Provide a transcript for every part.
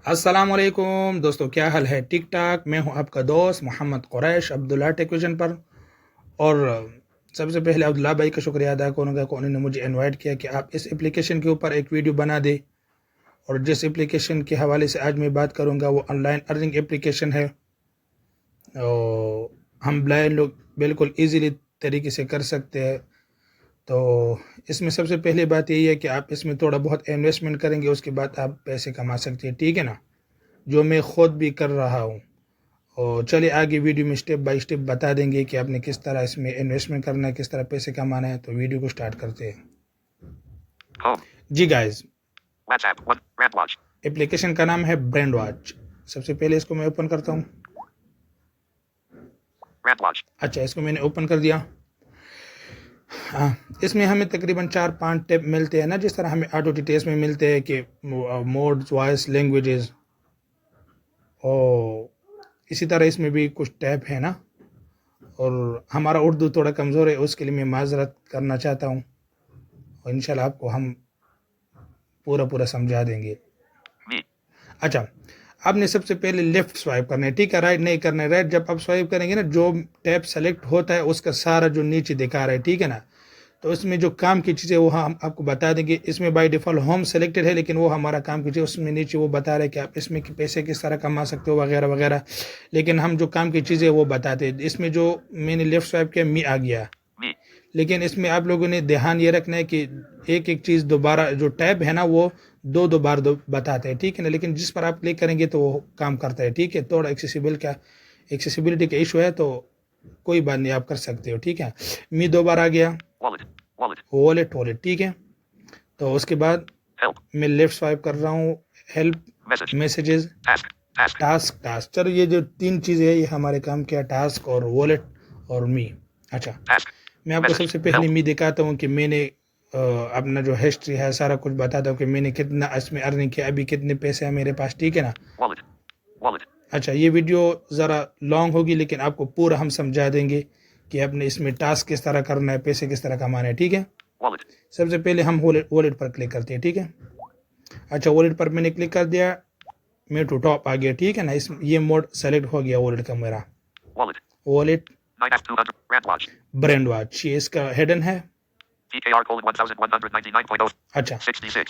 अस्सलामुअलैकुम दोस्तों, क्या हाल है? ठीक ठाक। मैं हूं आपका दोस्त मोहम्मद कुरैश अब्दुल्ला टेकविजन पर। और सबसे पहले अब्दुल्ला भाई का शुक्रिया अदा करूँगा कि उन्होंने मुझे इनवाइट किया कि आप इस एप्लीकेशन के ऊपर एक वीडियो बना दें। और जिस एप्लीकेशन के हवाले से आज मैं बात करूँगा वो ऑनलाइन अर्निंग एप्लीकेशन है। और हम ब्लाइंड लोग बिल्कुल ईजीली तरीके से कर सकते हैं। तो इसमें सबसे पहली बात यही है कि आप इसमें थोड़ा बहुत इन्वेस्टमेंट करेंगे, उसके बाद आप पैसे कमा सकते हैं, ठीक है ना, जो मैं खुद भी कर रहा हूँ। और चलिए आगे वीडियो में स्टेप बाय स्टेप बता देंगे कि आपने किस तरह इसमें इन्वेस्टमेंट करना है, किस तरह पैसे कमाना है। तो वीडियो को स्टार्ट करते हैं। जी गाइस, एप्लीकेशन का नाम है ब्रांड वॉच। सबसे पहले इसको मैं ओपन करता हूँ। अच्छा, इसको मैंने ओपन कर दिया। इसमें हमें तकरीबन 4-5 टैब मिलते हैं ना, जिस तरह हमें ऑटो डिटेल्स में मिलते हैं कि मोड्स, वॉइस, लैंग्वेजेस। और इसी तरह इसमें भी कुछ टैब है ना। और हमारा उर्दू थोड़ा कमज़ोर है, उसके लिए मैं माजरत करना चाहता हूँ। और इंशाल्लाह आपको हम पूरा समझा देंगे। अच्छा, आपने सबसे पहले लेफ्ट स्वाइप करना है, ठीक है। राइट नहीं करना है। राइट जब आप स्वाइप करेंगे ना, जो टैब सेलेक्ट होता है उसका सारा जो नीचे दिखा रहा है, ठीक है ना। तो इसमें जो काम की चीज़ें वो हम आपको बता देंगे। इसमें बाय डिफ़ॉल्ट होम सेलेक्टेड है, लेकिन वो हमारा काम की चीज़, उसमें नीचे वो बता रहे हैं कि आप इसमें पैसे किस तरह कमा सकते हो वगैरह वगैरह। लेकिन हम जो काम की चीज़ें वो बताते हैं। इसमें जो मैंने लेफ्ट स्वाइप किया, मी आ गया। लेकिन इसमें आप लोगों ने ध्यान ये रखना है कि एक एक चीज़ दोबारा, जो टैब है ना वो दो बार बताते हैं, ठीक है ना। लेकिन जिस पर आप क्लिक करेंगे तो वो काम करता है, ठीक है। थोड़ा एक्सेसिबिलिटी का इशू है, तो कोई बात नहीं, आप कर सकते हो, ठीक है। मी 2 बार आ गया। वॉलेट, ठीक है। तो उसके बाद मैं लेफ्ट स्वाइप कर रहा हूँ। Help, messages, task. चलो, ये जो 3 चीज़ें है ये हमारे काम किया, टास्क और वॉलेट और मी। अच्छा, मैं आपको सबसे पहले मी दिखाता हूँ कि मैंने अपना जो हिस्ट्री है सारा कुछ बताता हूँ कि मैंने कितना इसमें अर्निंग किया, अभी कितने पैसे हैं मेरे पास, ठीक है ना। अच्छा, ये वीडियो ज़रा लॉन्ग होगी, लेकिन आपको पूरा हम समझा देंगे कि आपने इसमें टास्क किस तरह करना है, पैसे किस तरह कमाना है, ठीक है। सबसे पहले हम वॉलेट पर क्लिक करते हैं, ठीक है। अच्छा, वॉलेट पर मैंने क्लिक कर दिया, मैं टू टॉप आ गया, ठीक है ना। इस ये मोड सेलेक्ट हो गया वॉलेट का मेरा। वॉलेट ब्रांड वॉच, ये इसका हेडन है। अच्छा,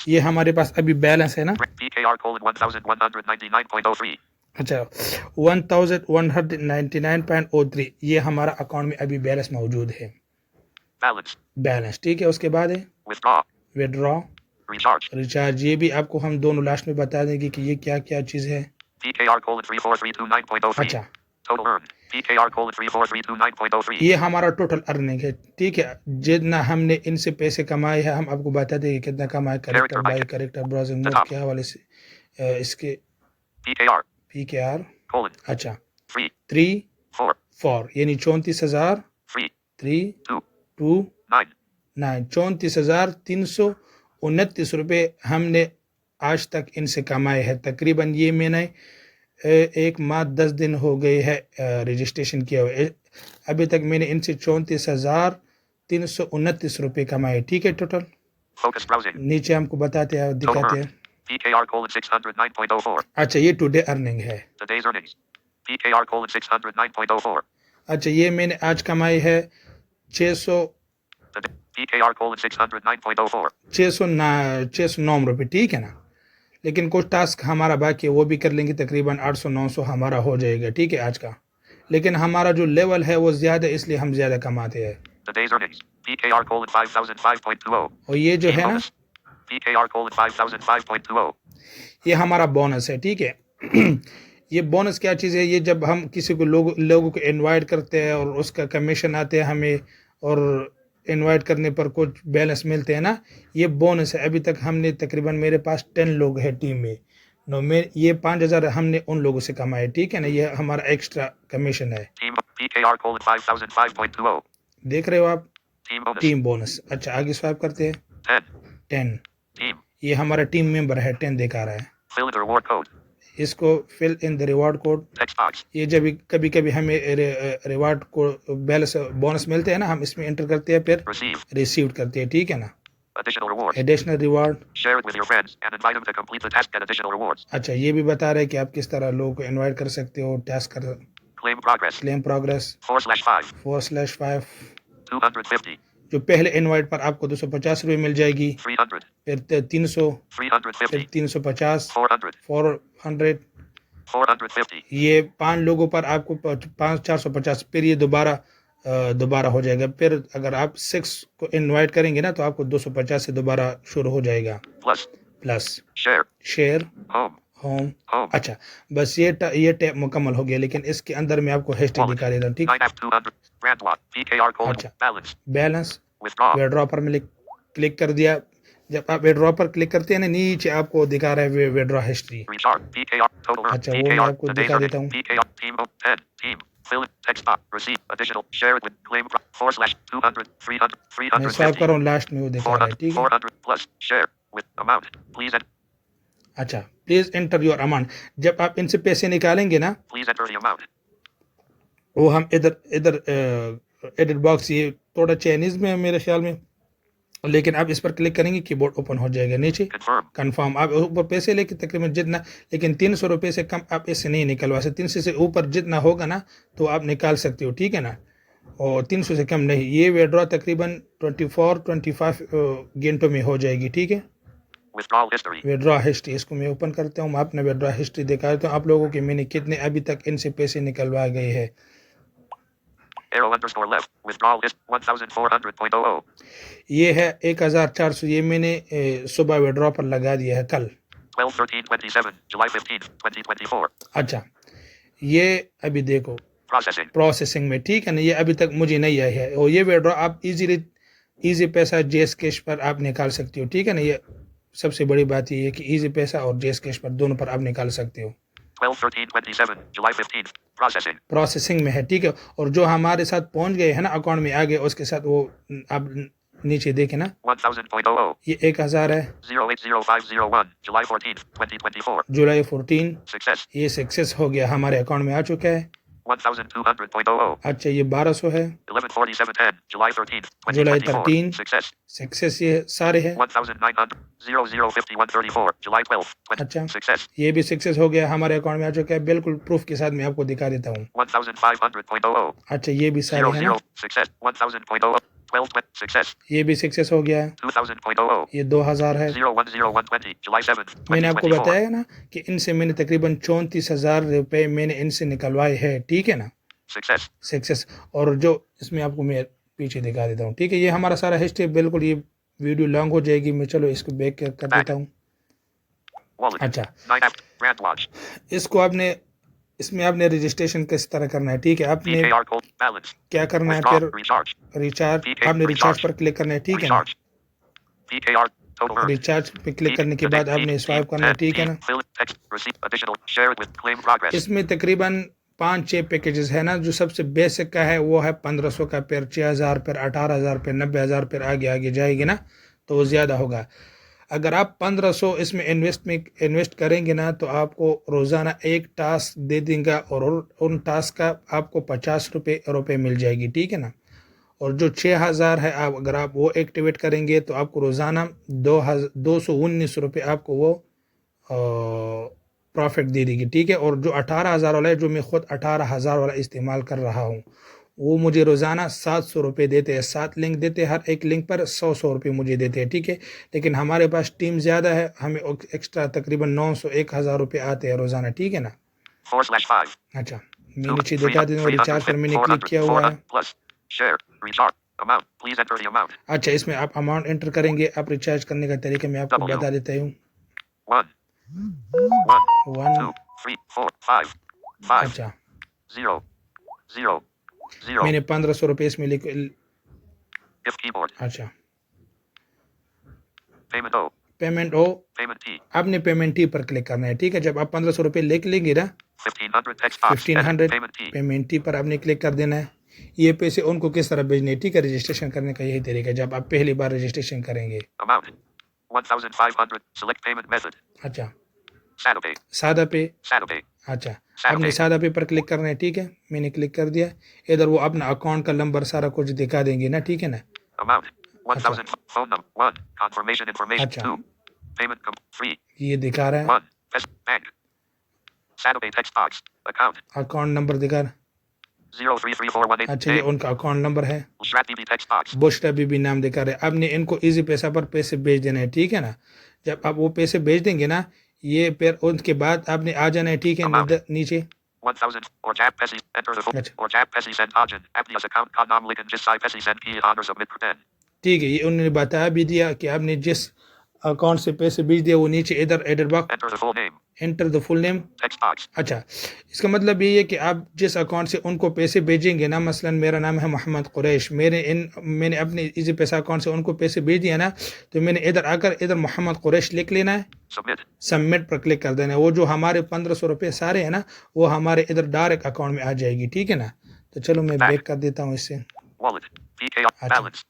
ये हमारे पास अभी बैलेंस है ना। अच्छा, 1199.03 ये हमारा अकाउंट में अभी बैलेंस मौजूद है। बैलेंस, ठीक है। उसके बाद है विड्रॉ, रिचार्ज। ये भी आपको हम दोनों लास्ट में बता देंगे कि ये क्या क्या चीज़ है। अच्छा, ये हमारा टोटल अर्निंग है, ठीक है। जितना हमने इनसे पैसे कमाए हैं हम आपको बता देंगे कितना कमाए। Character by character browsing mode के हवाले से इसके PKR। अच्छा, 3-4 यानी 34,329 रुपये हमने आज तक इनसे कमाए हैं। तकरीबन ये मैंने 1 माह 10 दिन हो गए है रजिस्ट्रेशन किया हुआ। अभी तक मैंने इनसे 34,329 रुपये कमाए, ठीक है टोटल। नीचे हमको बताते हैं, दिखाते हैं। अच्छा, ये टुडे अर्निंग है। अच्छा, ये मैंने आज कमाई है 609 रुपये, ठीक है ना। लेकिन कुछ टास्क हमारा बाकी है, वो भी कर लेंगे, तकरीबन 800-900 हमारा हो जाएगा, ठीक है आज का। लेकिन हमारा जो लेवल है वो ज़्यादा, इसलिए हम ज़्यादा कमाते हैं। और ये जो है ना, ये हमारा बोनस है, ठीक है। ये बोनस क्या चीज़ है? ये जब हम किसी को लोगों को इनवाइट करते हैं और उसका कमीशन आते हैं हमें, और इनवाइट करने पर कुछ बैलेंस मिलते हैं ना, ये बोनस है। अभी तक हमने तकरीबन, मेरे पास 10 लोग हैं टीम में। में ये 5,000 हमने उन लोगों से कमाए, ठीक है ना। ये हमारा एक्स्ट्रा कमीशन है। देख रहे हो आप, टीम बोनस। अच्छा, आगे स्वाइप करते हैं। 10 ये हमारा टीम मेंबर है, 10 दिखा रहा है। इसको fill in the reward code. ये जब कभी कभी हमें रिवॉर्ड को बैलेंस बोनस मिलते हैं ना, हम इसमें एंटर करते हैं, फिर रिसीव करते हैं, ठीक है ना। Additional rewards. Additional reward. Share it with your friends and invite them to complete the task. Get additional rewards. अच्छा, ये भी बता रहे हैं कि आप किस तरह लोगों को इनवाइट कर सकते हो टास्क कर। Claim progress. Claim progress 4/5. 4/5। 250. जो पहले इनवाइट पर आपको 250 रुपये मिल जाएगी, 300. फिर 300, 350. फिर 350, 400. 400। 450. ये 5 लोगों पर आपको 450, फिर ये दोबारा हो जाएगा। फिर अगर आप 6 को इनवाइट करेंगे ना तो आपको 250 से दोबारा शुरू हो जाएगा। Plus Share. Share, Home. Home. Home. अच्छा, बस ये टैब मुकम्मल हो गया, लेकिन इसके अंदर मैं आपको हैशटैग दिखा देता हूँ। ठीक, 9/200. Brand lot. PKR code. अच्छा। Balance. Balance, Withdraw. विड्रॉ पर मैंने क्लिक कर दिया। जब आप विड्रॉ पर क्लिक करते हैं ना, नीचे आपको दिखा रहा है withdraw history. Recharge. PKR. Total earned. अच्छा, वो मैं PKR. आपको Today's दिखा earning. देता हूँ। PKR. Team. 10. Team. Fill it. Text box. Receipt. Additional. Share it with. Claim. 4/200. 300. मैं स्वाइप 350. कर रहा हूँ, लास्ट में वो दिखा रहा है। 400. ठीक है। 400 plus. Share with amount. Please enter. अच्छा, प्लीज एंटर योर अमाउंट। जब आप इनसे पैसे निकालेंगे ना, Please enter the amount. वो हम इधर एडिट बॉक्स, ये थोड़ा चाइनीज में है मेरे ख्याल में, लेकिन आप इस पर क्लिक करेंगे कीबोर्ड ओपन हो जाएगा। नीचे Confirm. कंफर्म। आप ऊपर पैसे लेके तकरीबन जितना, लेकिन 300 रुपये से कम आप इससे नहीं निकलवा सकते। 300 से ऊपर जितना होगा ना तो आप निकाल सकते हो। ठीक है ना, और 300 से कम नहीं। ये विड्रॉ तकरीबन 24-25 घंटों में हो जाएगी। ठीक है। Withdrawal history. विड्रॉ हिस्ट्री, इसको मैं ओपन करता हूँ। मैं अपना विड्रॉ हिस्ट्री दिखा देता हूँ आप लोगों के, मैंने कितने अभी तक इनसे पैसे निकलवा गए हैं। Arrow underscore left. Withdrawal list 1400.00. ये है 1400। ये मैंने सुबह विड्रॉ पर लगा दिया है कल। 12/13/27. July 15th, 2024. अच्छा, ये अभी देखो Processing. प्रोसेसिंग में। ठीक है ना, ये अभी तक मुझे नहीं आई है। और ये विड्रॉ आप इजी पैसा जेएस कैश पर आप निकाल सकते हो। ठीक है ना, ये सबसे बड़ी बात ये है कि इजी पैसा और जेएस कैश पर दोनों पर आप निकाल सकते हो। 12/13/27. July 15th. Processing. प्रोसेसिंग में है। ठीक है, और जो हमारे साथ पहुंच गए हैं ना अकाउंट में आ गए, उसके साथ वो आप नीचे देखें ना, 1000.00. ये 1000 है। 080501. July 14th, 2024. जुलाई 14, Success. ये सक्सेस हो गया, हमारे अकाउंट में आ चुका है। 1200.00. अच्छा, ये 1200 है। 11/47/10. July 13th, जुलाई 2024. 13 Success. सक्सेस, ये सारे हैं। 1900. 005134. July 12th, 20. अच्छा, Success. ये भी सक्सेस हो गया, हमारे अकाउंट में आ चुका है। बिल्कुल प्रूफ के साथ मैं आपको दिखा देता हूँ। 1500.00. अच्छा, ये भी सारे हैं ना। 00. Success. 1000.00. 12. Success. ये भी सक्सेस हो गया है। 2000.00. ये 2000 है। 010120. July 7th, मैंने आपको 2024. बताया ना कि इनसे मैंने तकरीबन 34,000 रुपये मैंने इनसे निकलवाए हैं। ठीक है ना, Success. सक्सेस। और जो इसमें आपको मैं पीछे दिखा देता हूँ। ठीक है, ये हमारा सारा हिस्ट्री। बिल्कुल ये वीडियो लॉन्ग हो जाएगी, मैं चलो इसको बैक कर देता हूँ। Wallet. अच्छा, 9 app. Brand watch. इसको आपने, इसमें आपने रजिस्ट्रेशन किस तरह करना है। ठीक है, आपने PKR code. Balance. क्या करना है, Withdraw. फिर Recharge. रिचार्ज, PK आपने रिचार्ज recharge. पर क्लिक करना है। ठीक है ना, Recharge. PKR. Total earned. Recharge पे क्लिक करने के बाद आपने स्वाइप करना है। ठीक है ना, Fill it. Text. Receipt. Additional. Share it with. Claim progress. इसमें तकरीबन 5-6 पैकेजेस है ना। जो सबसे बेसिक का है वो है 1500 का, फिर 6000, फिर 18000, फिर 90000, फिर आगे आगे जाएगी ना तो वो ज़्यादा होगा। अगर आप 1500 इसमें इन्वेस्ट करेंगे ना तो आपको रोज़ाना एक टास्क दे देंगे, और उन टास्क का आपको 50 रुपये मिल जाएगी। ठीक है ना, और जो 6000 है, आप अगर आप वो एक्टिवेट करेंगे तो आपको रोज़ाना 219 रुपये आपको वो प्रॉफिट दे देगी। ठीक है, और जो 18000 वाला है, जो मैं ख़ुद 18000 वाला इस्तेमाल कर रहा हूँ, वो मुझे रोज़ाना 700 रुपये देते हैं। 7 लिंक देते हैं, हर एक लिंक पर 100 रुपये मुझे देते हैं। ठीक है, लेकिन हमारे पास टीम ज़्यादा है, हमें एक्स्ट्रा तकरीबन 900-1000 रुपये आते हैं रोज़ाना। ठीक है ना। 4/5. अच्छा, मैं नीचे दिखा देता हूँ, रिचार्ज पर मैंने क्लिक किया हुआ है। Plus. Share. Recharge. Amount. Please enter the amount. अच्छा, इसमें आप अमाउंट एंटर करेंगे। आप रिचार्ज करने का तरीका मैं आपको बता देता हूँ। 1. 1. 2. 3. 4. 5. 5. अच्छा, 0. 0. 0. मैंने 1500 रुपये इसमें लिख। If keyboard. अच्छा, Payment O. पेमेंट हो, Payment T. आपने पेमेंट टी पर क्लिक करना है। ठीक है, जब आप 1500 रुपये लिख लेंगे ना, 1500 text box. 1500 Payment T. Payment T पर आपने क्लिक कर देना है। ये पैसे उनको किस तरह भेजने हैं। ठीक है, रजिस्ट्रेशन करने का यही तरीका है जब आप पहली बार रजिस्ट्रेशन करेंगे। Amount. 1500. Select payment method. अच्छा, SadoPay. सादा पे। SadoPay. अच्छा, SadoPay. आपने सादा पे पर क्लिक करना है। ठीक है, मैंने क्लिक कर दिया। इधर वो अपना अकाउंट का नंबर सारा कुछ दिखा देंगे ना। ठीक है ना, Amount. 1000. Phone number 1. Confirmation information अच्छा 2. Payment 3. ये दिखा रहा है 1. Bank. Saturday text box. Account. Account number दिखा रहा है 033418. अच्छा ये उनका अकाउंट नंबर है Bushrat BB text box. Bushra Bibi नाम दिखा रहे हैं आपने इनको इजी पैसा पर पैसे भेज देने हैं ठीक है ना जब आप वो पैसे भेज देंगे ना ये फिर उनके बाद आपने आ जाना है ठीक है नीचे 1000. Or tap Pesi. Enter the phone. अच्छा Or tap Pesi send Ajin. Apnia's account. Kanam Likan Jisai Pesi send P. Honor submit pretend. ठीक है ये उन्होंने बताया भी दिया कि आपने जिस अकाउंट से पैसे भेज दिया वो नीचे इधर adder box Enter the full name. Enter the full name Text box. अच्छा इसका मतलब ये है कि आप जिस अकाउंट से उनको पैसे भेजेंगे ना मसलन मेरा नाम है मोहम्मद कुरैश मैंने अपने इजी पैसा अकाउंट से उनको पैसे भेज दिया ना तो मैंने इधर आकर इधर मोहम्मद कुरैश लिख लेना है Submit. सबमिट पर क्लिक कर देना है वो जो हमारे 1500 रुपये सारे हैं ना वो हमारे इधर डायरेक्ट अकाउंट में आ जाएगी ठीक है ना तो चलो मैं बैक कर देता हूँ इससे Wallet. PKR. अच्छा Balance.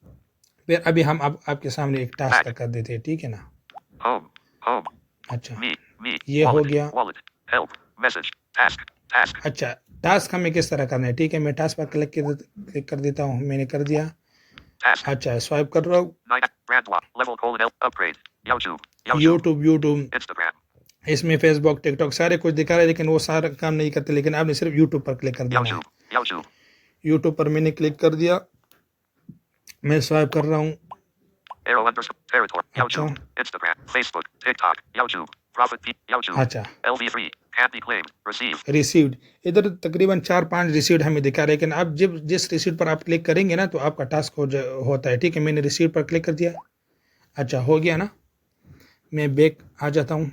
फिर अभी हम आपके सामने एक टास्क कर देते हैं ठीक है ना Home. Home. अच्छा Me. ये हो Wallet. गया Wallet. Help. Message. Task. अच्छा टास्क हमें किस तरह करना है ठीक है मैं टास्क पर क्लिक कर देता हूँ मैंने कर दिया Task. अच्छा स्वाइप कर रहा हूँ 9. Brand block. Level colon L. Upgrade. YouTube. YouTube Instagram. इसमें फेसबुक टिकटॉक सारे कुछ दिखा रहे हैं लेकिन वो सारा काम नहीं करते लेकिन आपने सिर्फ यूट्यूब पर क्लिक कर देना है YouTube. यूट्यूब पर मैंने क्लिक कर दिया मैं स्वाइप कर रहा हूँ Arrow underscore territory. अच्छा Instagram. Facebook. TikTok. YouTube. Profit P. YouTube. अच्छा LV3. Can't be claimed. Receive. Received इधर तकरीबन 4-5 रिसीव्ड हमें दिखा रहे हैं लेकिन आप जब जिस रिसीव्ड पर आप क्लिक करेंगे ना तो आपका टास्क होता है ठीक है मैंने रिसीव्ड पर क्लिक कर दिया अच्छा हो गया ना मैं बैक आ जाता हूँ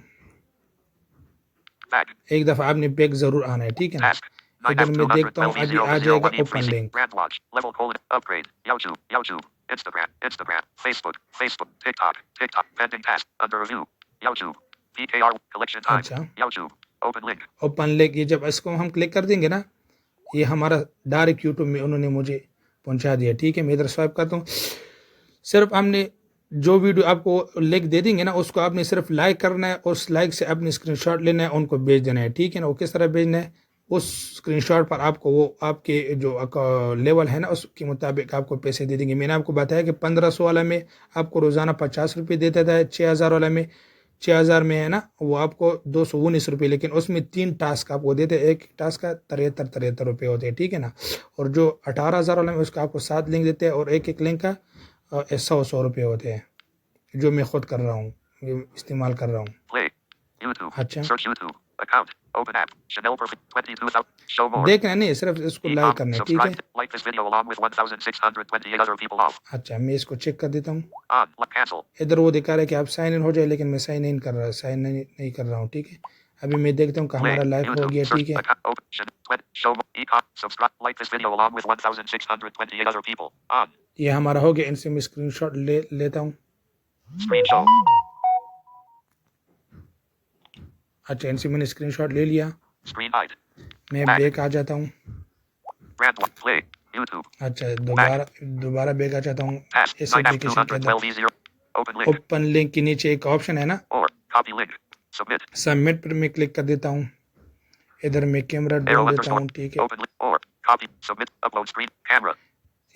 Back. एक दफ़ा आपने बैक ज़रूर आना है ठीक है ना Task. इधर मैं देखता हूँ अभी आ जाएगा open link Brand launch. Level colon. Upgrade. YouTube. Instagram. Facebook. TikTok. Pending task. Under review. YouTube. PKR. Collection time. अच्छा YouTube. Open link. Open link ये जब इसको हम क्लिक कर देंगे ना ये हमारा डायरेक्ट यूट्यूब में उन्होंने मुझे पहुंचा दिया ठीक है मैं इधर स्वाइप करता हूँ सिर्फ हमने जो वीडियो आपको लिंक दे देंगे ना उसको आपने सिर्फ लाइक करना है और उस लाइक से अपने स्क्रीनशॉट लेना है उनको भेज देना है ठीक है ना वो किस तरह भेजना है उस स्क्रीनशॉट पर आपको वो आपके जो लेवल है ना उसके मुताबिक आपको पैसे दे देंगे मैंने आपको बताया कि 1500 वाला में आपको रोज़ाना 50 रुपये देता था 6000 वाला में 6000 में है ना वो आपको 219 रुपये लेकिन उसमें 3 टास्क आपको देते एक टास्क का 73 रुपये होते हैं ठीक है ना और जो 18000 वाला में उसका आपको 7 लिंक देते हैं और एक लिंक का 100 रुपये होते हैं जो मैं खुद कर रहा हूँ इस्तेमाल कर रहा हूँ Play. YouTube. अच्छा Search YouTube. Account. Open app. Chanel Perfect. 22,000. Show more. देखना नहीं सिर्फ इसको लाइक करना है ठीक है Subscribe. Like this video along with 1,628 other people off. अच्छा मैं इसको चेक कर देता हूँ On. Cancel. इधर वो दिखा रहा है कि आप साइन इन हो जाए लेकिन मैं साइन इन कर रहा साइन नहीं कर रहा हूँ ठीक है अभी मैं देखता हूँ कि Play. हमारा लाइव हो YouTube. गया Search. ठीक है Account. Open. Show more. Econ. Subscribe. Like this video along with 1,628 other people. On. ये हमारा हो गया इनसे मैं स्क्रीनशॉट लेता हूँ Screen show. अच्छा इनसे मैंने स्क्रीनशॉट ले लिया Screen hide. मैं बैक आ जाता हूँ Brand one. Play. YouTube. अच्छा दोबारा बैक आ जाता हूँ Task. इस एप्लीकेशन के अंदर 9F212E0. Open link. Open link के नीचे एक ऑप्शन है ना Or. Copy link. Submit. Submit पर मैं क्लिक कर देता हूँ इधर मैं कैमरा Arrow डाल देता underscore. हूँ ठीक है Open link. Or. Copy. Submit. Upload screen. Camera.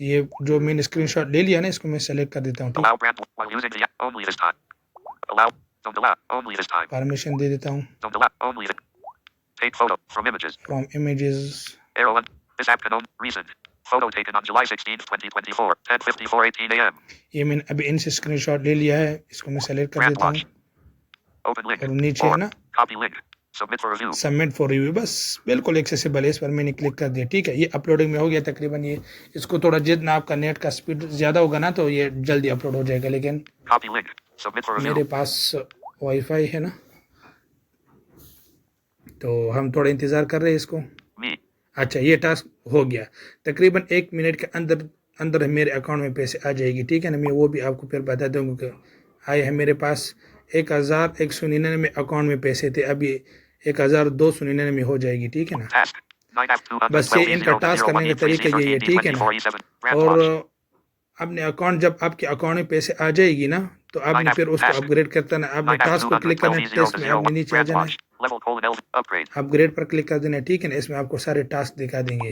ये जो मैंने स्क्रीनशॉट ले लिया ना इसको मैं सेलेक्ट कर देता हूँ ठीक Allow brand while using the app only this time. Allow. Don't allow. Only this time. Permission दे देता हूँ Don't allow. Only this. Take photo from images. From images Arrow one. This app can only. Recent. Photo taken on July 16th, 2024. 10:54:18 a.m. ये मैंने अभी इनसे screenshot ले लिया है इसको मैं सेलेक्ट कर Brand देता हूँ launch. Open link. और नीचे है ना Copy link. Submit for review. Submit for review बस बिल्कुल एक्सेसिबल है इस पर मैंने क्लिक कर दिया ठीक है ये अपलोडिंग में हो गया तकरीबन ये इसको थोड़ा जितना आपका नेट का स्पीड ज़्यादा होगा ना तो ये जल्दी अपलोड हो जाएगा लेकिन Copy link. Submit for मेरे review. पास वाईफाई है ना तो हम थोड़ा इंतज़ार कर रहे हैं इसको Me. अच्छा ये टास्क हो गया तकरीबन 1 मिनट के अंदर मेरे अकाउंट में पैसे आ जाएगी ठीक है ना मैं वो भी आपको फिर बता दूँगा कि आए हैं मेरे पास 1199 अकाउंट में पैसे थे अभी 1299 हो जाएगी ठीक है ना Task. 9F212E0. बस ये इनका टास्क करने का तरीका यही है ठीक है ना Brand और launch. अपने अकाउंट जब आपके अकाउंट में पैसे आ जाएगी ना तो आपने फिर उसको अपग्रेड करता ना आपने टास्क को क्लिक करना है टेस्ट में आपने नीचे आ जाना है Level colon L. Upgrade. Upgrade पर क्लिक कर देना है ठीक है ना इसमें आपको सारे टास्क दिखा देंगे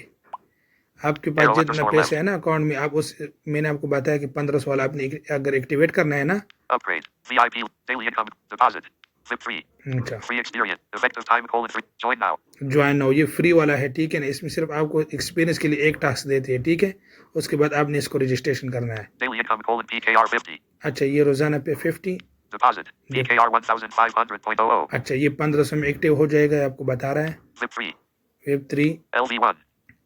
आपके पास Arrow जितना underscore पैसे left. है ना अकाउंट में, आप उस मैंने आपको बताया कि 1500 वाला आपने अगर एक्टिवेट करना है ना। Upgrade. VIP. Daily income. Deposit. Zip 3. अच्छा, Free experience. Effective time colon 3. Join now. Join now ये फ्री वाला है, ठीक है ना। इसमें सिर्फ आपको एक्सपीरियंस के लिए एक टास्क देते हैं, ठीक है। उसके बाद आपने इसको रजिस्ट्रेशन करना है। Daily income colon PKR 50. अच्छा, ये रोजाना पे 50। Deposit. PKR 1500.00. अच्छा, ये 1500 में एक्टिव हो जाएगा, आपको बता रहा है। Zip 3. Web 3 LV1.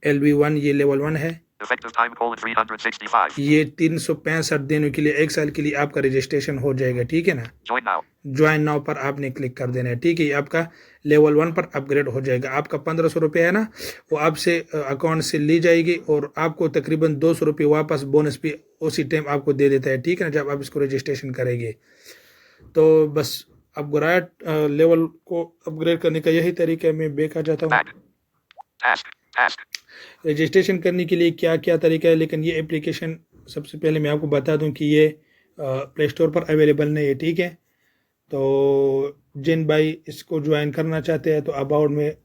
LV1 ये लेवल 1 है। Effective time colon 365. ये 365 दिनों के लिए, 1 साल के लिए आपका रजिस्ट्रेशन हो जाएगा, ठीक है ना। Join now. ज्वाइन नाउ पर आपने क्लिक कर देना है, ठीक है। ये आपका लेवल 1 पर अपग्रेड हो जाएगा। आपका 1500 रुपये है ना, वो आपसे अकाउंट से ली जाएगी और आपको तकरीबन 200 रुपये वापस बोनस भी उसी टाइम आपको दे देता है, ठीक है ना, जब आप इसको रजिस्ट्रेशन करेंगे। तो बस अपग्रेड लेवल को अपग्रेड करने का यही तरीका है। मैं बैक आ जाता हूँ। Back. Task. रजिस्ट्रेशन करने के लिए क्या क्या तरीका है, लेकिन ये एप्लीकेशन सबसे पहले मैं आपको बता दूं कि ये प्ले स्टोर पर अवेलेबल नहीं है, ठीक है। तो जिन भाई इसको ज्वाइन करना चाहते हैं तो अबाउट में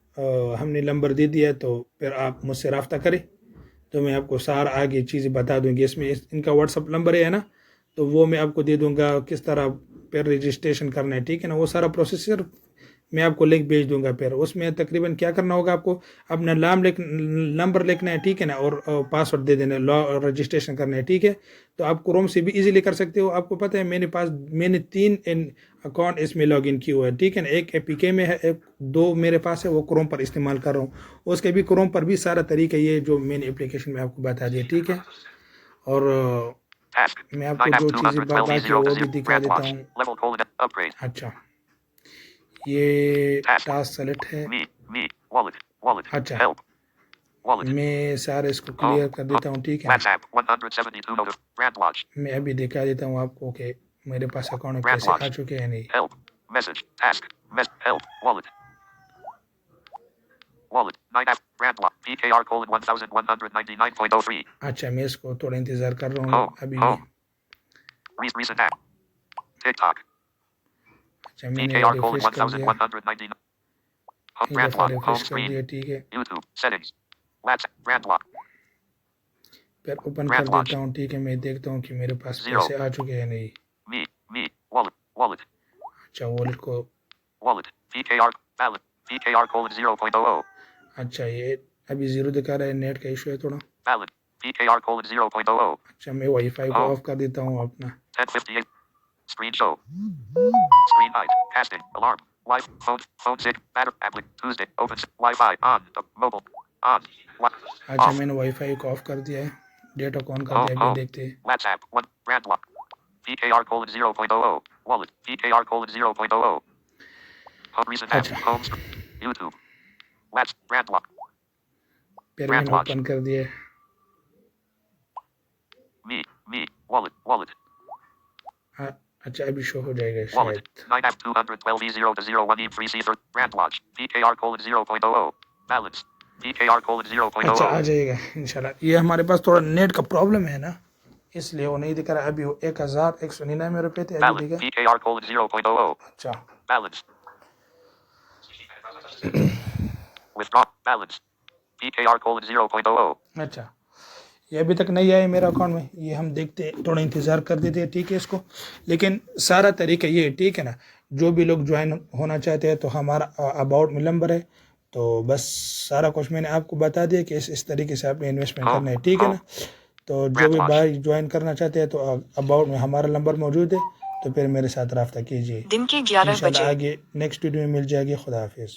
हमने नंबर दे दिया है, तो फिर आप मुझसे रब्ता करें, तो मैं आपको सारा आगे चीज़ें बता दूंगी। इसमें इनका व्हाट्सअप नंबर है ना, तो वो मैं आपको दे दूंगा किस तरह फिर रजिस्ट्रेशन करना है, ठीक है ना। वो सारा प्रोसेसर मैं आपको लिंक भेज दूंगा। फिर उसमें तकरीबन क्या करना होगा, आपको अपना नंबर लिखना है, ठीक है ना, और पासवर्ड दे देना है, रजिस्ट्रेशन करना है, ठीक है। तो आप क्रोम से भी इजीली कर सकते हो। आपको पता है मैंने 3 अकाउंट इसमें लॉगिन किया हुआ है, ठीक है ना। एक एपीके में है, एक 2 मेरे पास है, वो क्रोम पर इस्तेमाल कर रहा हूँ। उसके भी क्रोम पर भी सारा तरीका ये जो मैंने एप्लीकेशन में आपको बता दिया, ठीक है। और Task. मैं आपको जो चीज़ें बाकी है वो भी दिखा देता हूँ। Level colon upgrade. अच्छा, ये टास्क सेलेक्ट है। Me. Wallet. अच्छा, Help. Wallet. मैं सारे इसको क्लियर कर देता हूँ, ठीक है। WhatsApp 172 notif. Brand watch. मैं अभी दिखा देता हूँ आपको कि मेरे पास अकाउंट में Brand पैसे watch. आ चुके हैं नहीं। Help. Message. Task. Help. Wallet. 9 app. Brand watch. PKR colon 1199.03. अच्छा, मैं इसको थोड़ा इंतज़ार कर रहा हूँ अभी। Recent app. TikTok. अच्छा, मैंने PKR colon रिफ्रेश कर दिया, 1199. एक Brand दफ़ा lock. Home रिफ्रेश कर screen. दिया, ठीक है। YouTube. Settings. WhatsApp. Brand lock. फिर ओपन कर देता हूँ, ठीक है। मैं देखता हूँ कि मेरे पास पैसे आ चुके हैं नहीं। Me. Wallet. अच्छा, वॉलेट को, Wallet. PKR. Balance. PKR colon 0.00. अच्छा ये अभी 0 दिखा रहा है, नेट का इशू है थोड़ा। Balance. PKR colon 0.00. अच्छा, मैं वाईफाई को ऑफ कर देता हूँ अपना। 10:58. Screen show. Screen height. Casting. Alarm. Live. Phone sick. Matter. Applet. Tuesday. Open. Wi-Fi. On. Mobile. On. अच्छा, मैंने वाईफाई को ऑफ कर दिया है, डेटा को ऑन कर दिया। अभी देखते हैं। WhatsApp. 1. Brand lock. PKR colon 0.00. Wallet. PKR colon 0.00. Home recent app. अच्छा, Home. YouTube. WhatsApp. Brand lock. फिर मैंने ओपन कर दिया। Me. Wallet. अच्छा, अभी शो हो जाएगा Wallet. शायद। 9 app 212 E0 to 01 E3 C3. Brand watch. PKR colon 0.00. Balance. PKR colon 0.00. अच्छा, आ जाएगा इंशाल्लाह। ये हमारे पास थोड़ा नेट का प्रॉब्लम है ना, इसलिए वो नहीं दिख रहा। अभी वो 1199 रुपये थे, अभी Balance. दिखा। PKR colon 0.00. अच्छा, Balance. Withdraw. Balance. PKR colon 0.00. अच्छा, ये अभी तक नहीं आया मेरा अकाउंट में। ये हम देखते हैं, थोड़ा इंतज़ार कर देते हैं, ठीक है इसको। लेकिन सारा तरीका ये है, ठीक है ना। जो भी लोग ज्वाइन होना चाहते हैं तो हमारा अबाउट में नंबर है, तो बस सारा कुछ मैंने आपको बता दिया कि इस तरीके से आपने इन्वेस्टमेंट करना है, ठीक है ना। तो जो भी भाई ज्वाइन करना चाहते हैं तो अबाउट में हमारा नंबर मौजूद है, तो फिर मेरे साथ रब्ता कीजिए। दिन के 11 बजे आगे नेक्स्ट वीडियो में मिल जाएगी। खुदा हाफिज़।